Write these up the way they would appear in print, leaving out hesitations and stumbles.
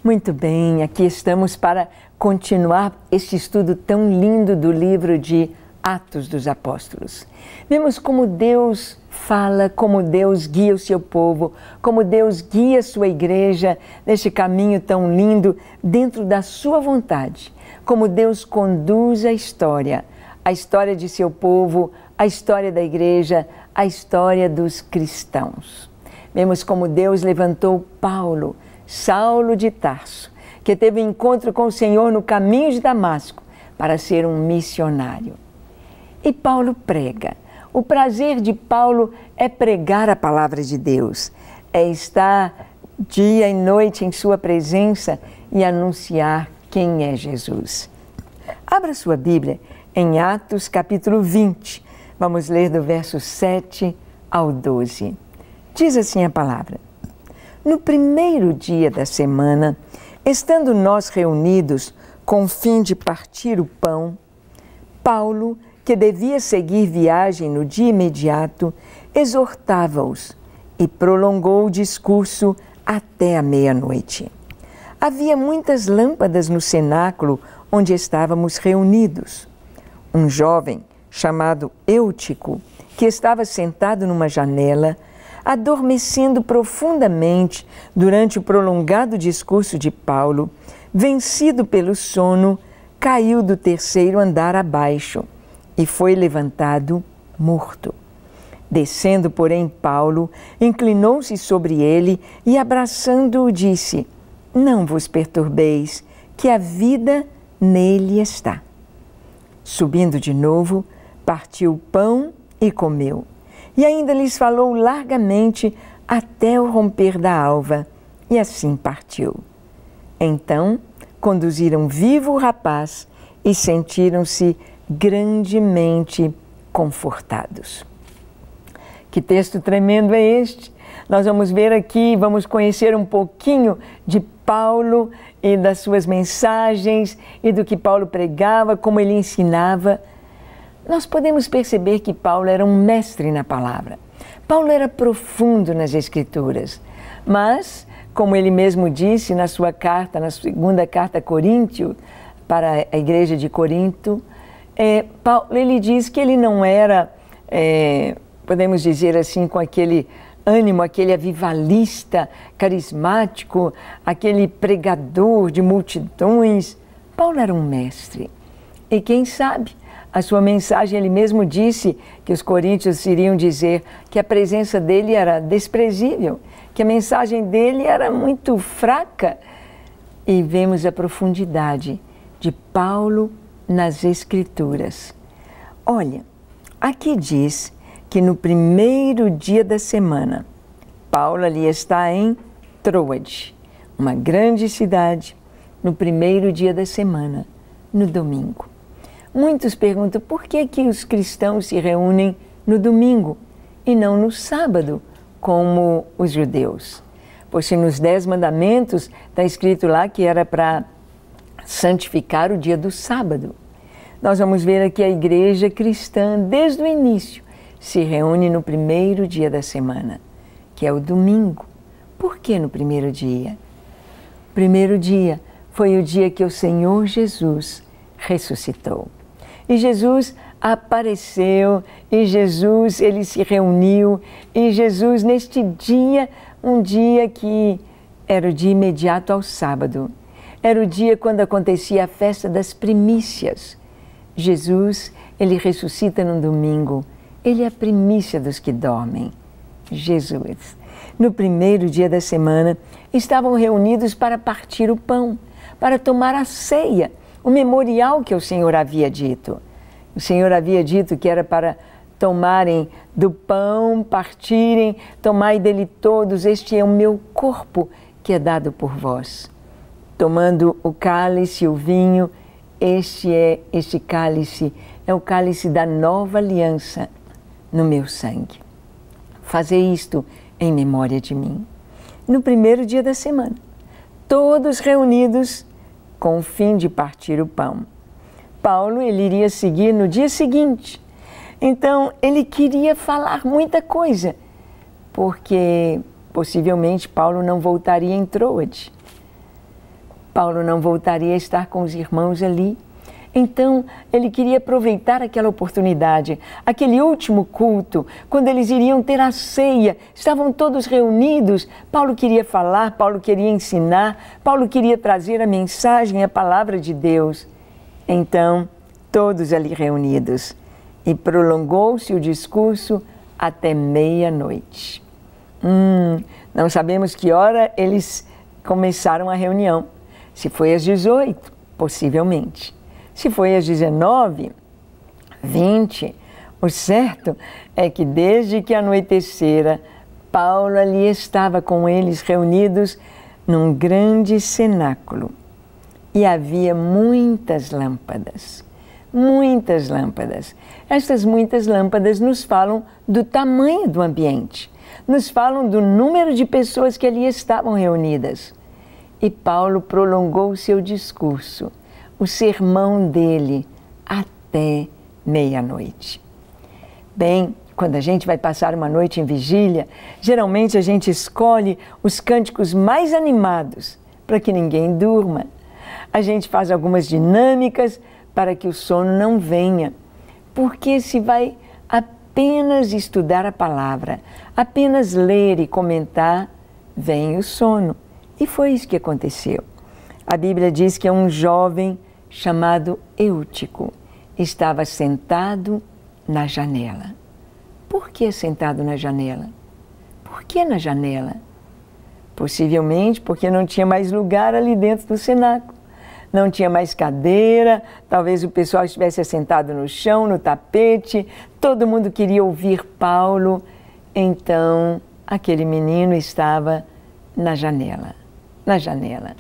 Muito bem, aqui estamos para continuar este estudo tão lindo do livro de Atos dos Apóstolos. Vemos como Deus fala, como Deus guia o seu povo, como Deus guia a sua igreja neste caminho tão lindo dentro da sua vontade, como Deus conduz a história de seu povo, a história da igreja, a história dos cristãos. Vemos como Deus levantou Paulo, Saulo de Tarso, que teve um encontro com o Senhor no caminho de Damasco para ser um missionário. E Paulo prega. O prazer de Paulo é pregar a palavra de Deus, é estar dia e noite em sua presença e anunciar quem é Jesus. Abra sua Bíblia em Atos capítulo 20. Vamos ler do verso 7 ao 12. Diz assim a palavra: No primeiro dia da semana, estando nós reunidos com o fim de partir o pão, Paulo, que devia seguir viagem no dia imediato, exortava-os e prolongou o discurso até a meia-noite. Havia muitas lâmpadas no cenáculo onde estávamos reunidos. Um jovem chamado Eutico, que estava sentado numa janela, adormecendo profundamente durante o prolongado discurso de Paulo, vencido pelo sono, caiu do terceiro andar abaixo e foi levantado morto. Descendo, porém, Paulo inclinou-se sobre ele e, abraçando-o, disse: Não vos perturbeis, que a vida nele está. Subindo de novo, partiu o pão e comeu. E ainda lhes falou largamente até o romper da alva, e assim partiu. Então conduziram vivo o rapaz e sentiram-se grandemente confortados. Que texto tremendo é este! Nós vamos ver aqui, vamos conhecer um pouquinho de Paulo e das suas mensagens e do que Paulo pregava, como ele ensinava. Nós podemos perceber que Paulo era um mestre na palavra. Paulo era profundo nas Escrituras, mas, como ele mesmo disse na sua carta, na segunda carta a Coríntio, para a igreja de Corinto, Paulo, ele diz que ele não era, podemos dizer assim, com aquele ânimo, aquele avivalista carismático, aquele pregador de multidões. Paulo era um mestre. E quem sabe, a sua mensagem, ele mesmo disse que os coríntios iriam dizer que a presença dele era desprezível, que a mensagem dele era muito fraca. E vemos a profundidade de Paulo nas Escrituras. Olha, aqui diz que no primeiro dia da semana, Paulo ali está em Troade, uma grande cidade, no primeiro dia da semana, no domingo. Muitos perguntam por que os cristãos se reúnem no domingo e não no sábado, como os judeus. Pois se nos 10 mandamentos está escrito lá que era para santificar o dia do sábado. Nós vamos ver aqui a igreja cristã, desde o início, se reúne no primeiro dia da semana, que é o domingo. Por que no primeiro dia? O primeiro dia foi o dia que o Senhor Jesus ressuscitou. E Jesus apareceu, e Jesus, ele se reuniu, e Jesus, neste dia, um dia que era o dia imediato ao sábado, era o dia quando acontecia a festa das primícias. Jesus, ele ressuscita no domingo, ele é a primícia dos que dormem. Jesus. No primeiro dia da semana, estavam reunidos para partir o pão, para tomar a ceia, o memorial que o Senhor havia dito. O Senhor havia dito que era para tomarem do pão, partirem, tomai dele todos, este é o meu corpo que é dado por vós. Tomando o cálice, o vinho, este cálice é o cálice da nova aliança no meu sangue. Fazei isto em memória de mim. No primeiro dia da semana, todos reunidos com o fim de partir o pão. Paulo, ele iria seguir no dia seguinte. Então, ele queria falar muita coisa, porque possivelmente Paulo não voltaria em Troade. Paulo não voltaria a estar com os irmãos ali. Então, ele queria aproveitar aquela oportunidade, aquele último culto, quando eles iriam ter a ceia, estavam todos reunidos. Paulo queria falar, Paulo queria ensinar, Paulo queria trazer a mensagem, a palavra de Deus. Então, todos ali reunidos. E prolongou-se o discurso até meia-noite. Não sabemos que hora eles começaram a reunião. Se foi às 18, possivelmente. Se foi às 19, 20, o certo é que desde que anoitecera, Paulo ali estava com eles reunidos num grande cenáculo. E havia muitas lâmpadas, muitas lâmpadas. Estas muitas lâmpadas nos falam do tamanho do ambiente, nos falam do número de pessoas que ali estavam reunidas. E Paulo prolongou o seu discurso, o sermão dele, até meia-noite. Bem, quando a gente vai passar uma noite em vigília, geralmente a gente escolhe os cânticos mais animados para que ninguém durma. A gente faz algumas dinâmicas para que o sono não venha, porque se vai apenas estudar a palavra, apenas ler e comentar, vem o sono. E foi isso que aconteceu. A Bíblia diz que um jovem chamado Eutico estava sentado na janela. Por que sentado na janela? Por que na janela? Possivelmente porque não tinha mais lugar ali dentro do cenáculo. Não tinha mais cadeira, talvez o pessoal estivesse assentado no chão, no tapete, todo mundo queria ouvir Paulo. Então, aquele menino estava na janela. Na janela.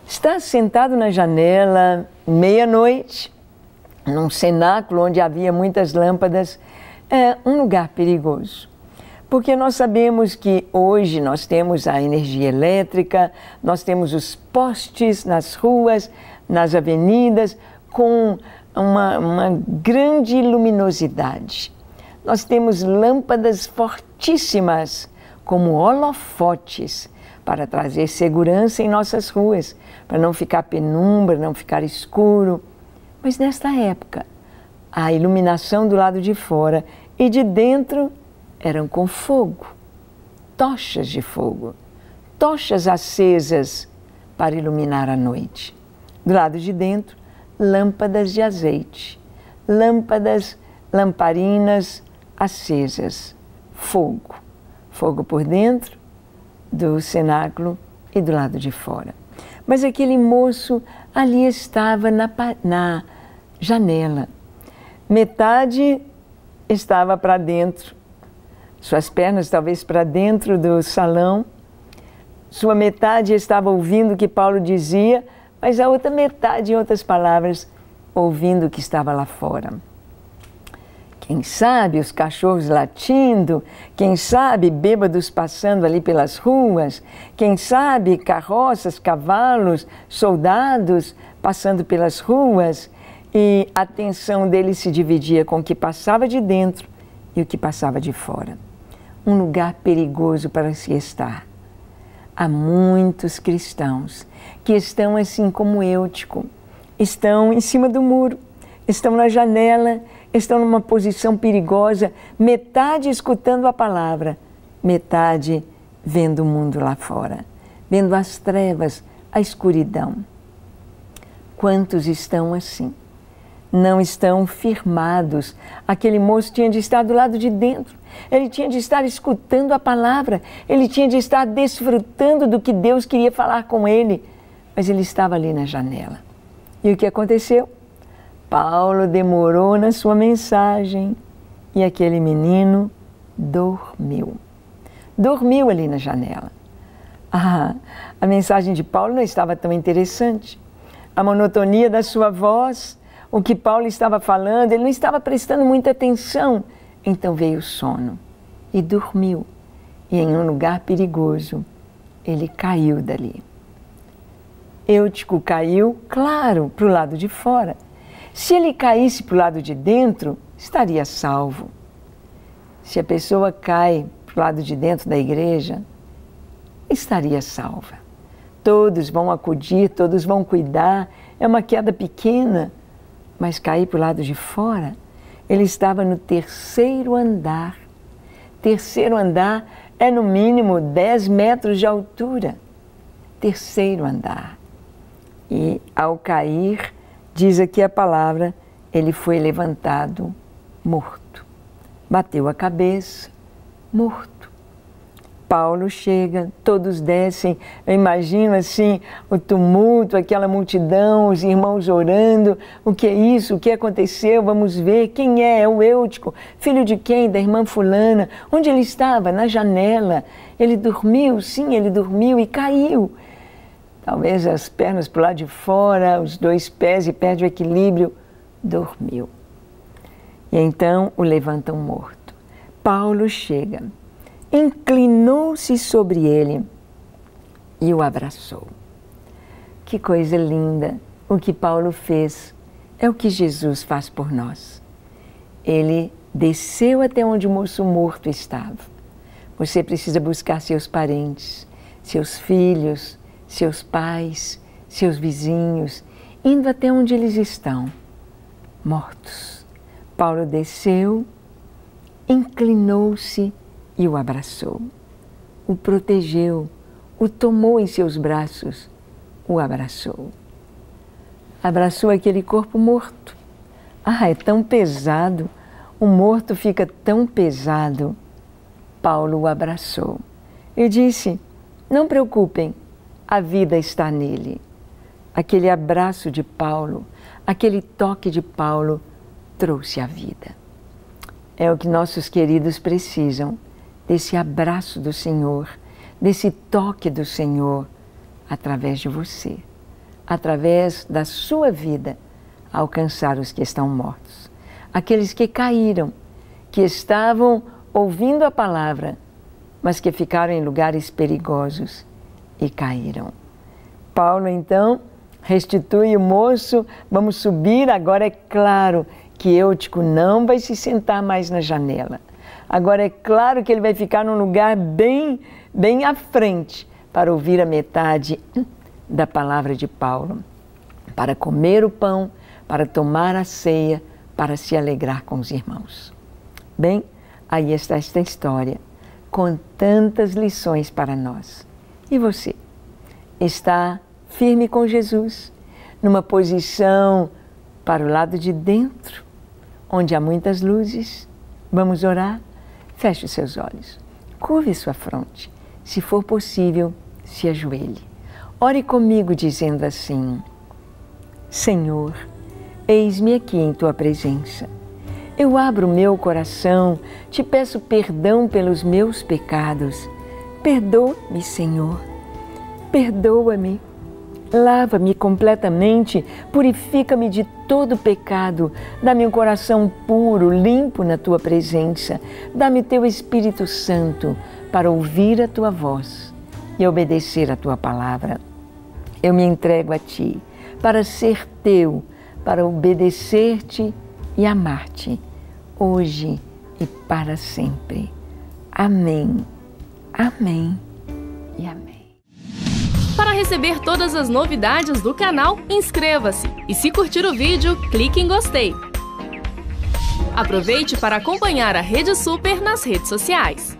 Estar sentado na janela, meia-noite, num cenáculo onde havia muitas lâmpadas, é um lugar perigoso. Porque nós sabemos que hoje nós temos a energia elétrica, nós temos os postes nas ruas, nas avenidas, com uma grande luminosidade. Nós temos lâmpadas fortíssimas, como holofotes, para trazer segurança em nossas ruas, para não ficar penumbra, não ficar escuro. Mas nesta época, a iluminação do lado de fora e de dentro eram com fogo, tochas de fogo, tochas acesas para iluminar a noite. Do lado de dentro, lâmpadas de azeite, lamparinas acesas, fogo. Fogo por dentro do cenáculo e do lado de fora. Mas aquele moço ali estava na janela. Metade estava para dentro, suas pernas talvez para dentro do salão. Sua metade estava ouvindo o que Paulo dizia, mas a outra metade, em outras palavras, ouvindo o que estava lá fora. Quem sabe os cachorros latindo, quem sabe bêbados passando ali pelas ruas, quem sabe carroças, cavalos, soldados passando pelas ruas, e a atenção dele se dividia com o que passava de dentro e o que passava de fora. Um lugar perigoso para se estar. Há muitos cristãos que estão assim como Eutico, estão em cima do muro, estão na janela, estão numa posição perigosa, metade escutando a palavra, metade vendo o mundo lá fora, vendo as trevas, a escuridão. Quantos estão assim? Não estão firmados. Aquele moço tinha de estar do lado de dentro, ele tinha de estar escutando a palavra, ele tinha de estar desfrutando do que Deus queria falar com ele, mas ele estava ali na janela. E o que aconteceu? Paulo demorou na sua mensagem e aquele menino dormiu. Dormiu ali na janela. A mensagem de Paulo não estava tão interessante. A monotonia da sua voz, o que Paulo estava falando, ele não estava prestando muita atenção. Então veio o sono e dormiu. E em um lugar perigoso, ele caiu dali. Eutico caiu, claro, para o lado de fora. Se ele caísse para o lado de dentro, estaria salvo. Se a pessoa cai para o lado de dentro da igreja, estaria salva. todos vão acudir, todos vão cuidar. É uma queda pequena, mas cair para o lado de fora. Ele estava no 3º andar. 3º andar é no mínimo 10 metros de altura. 3º andar. E ao cair, diz aqui a palavra, ele foi levantado morto. Bateu a cabeça, morto. Paulo chega, todos descem, eu imagino assim, o tumulto, aquela multidão, os irmãos orando, o que é isso, o que aconteceu, vamos ver, quem é? É o Eutico, filho de quem? Da irmã fulana, onde ele estava? Na janela, ele dormiu, sim, ele dormiu e caiu. Talvez as pernas para o lado de fora, os 2 pés e perde o equilíbrio, dormiu. E então o levantam morto. Paulo chega. Inclinou-se sobre ele e o abraçou. Que coisa linda! O que Paulo fez é o que Jesus faz por nós. Ele desceu até onde o moço morto estava. Você precisa buscar seus parentes, seus filhos, seus pais, seus vizinhos, indo até onde eles estão, mortos. Paulo desceu, inclinou-se e o abraçou, o protegeu, o tomou em seus braços, o abraçou. Abraçou aquele corpo morto. Ah, é tão pesado, o morto fica tão pesado. Paulo o abraçou e disse, não preocupem, a vida está nele. Aquele abraço de Paulo, aquele toque de Paulo trouxe a vida. É o que nossos queridos precisam, desse abraço do Senhor, desse toque do Senhor, através de você, através da sua vida, alcançar os que estão mortos. Aqueles que caíram, que estavam ouvindo a palavra, mas que ficaram em lugares perigosos e caíram. Paulo, então, restitui o moço, vamos subir, agora é claro que Eutico não vai se sentar mais na janela. Agora é claro que ele vai ficar num lugar bem à frente para ouvir a metade da palavra de Paulo, para comer o pão, para tomar a ceia, para se alegrar com os irmãos. Bem, aí está esta história, com tantas lições para nós. E você? Está firme com Jesus, numa posição para o lado de dentro, onde há muitas luzes? Vamos orar? Feche os seus olhos, curve sua fronte, se for possível, se ajoelhe. Ore comigo dizendo assim, Senhor, eis-me aqui em Tua presença. Eu abro o meu coração, te peço perdão pelos meus pecados. Perdoa-me, Senhor, perdoa-me. Lava-me completamente, purifica-me de todo pecado, dá-me um coração puro, limpo na Tua presença, dá-me Teu Espírito Santo para ouvir a Tua voz e obedecer a Tua palavra. Eu me entrego a Ti para ser Teu, para obedecer-Te e amar-Te, hoje e para sempre. Amém, amém e amém. Para receber todas as novidades do canal, inscreva-se e se curtir o vídeo, clique em gostei. Aproveite para acompanhar a Rede Super nas redes sociais.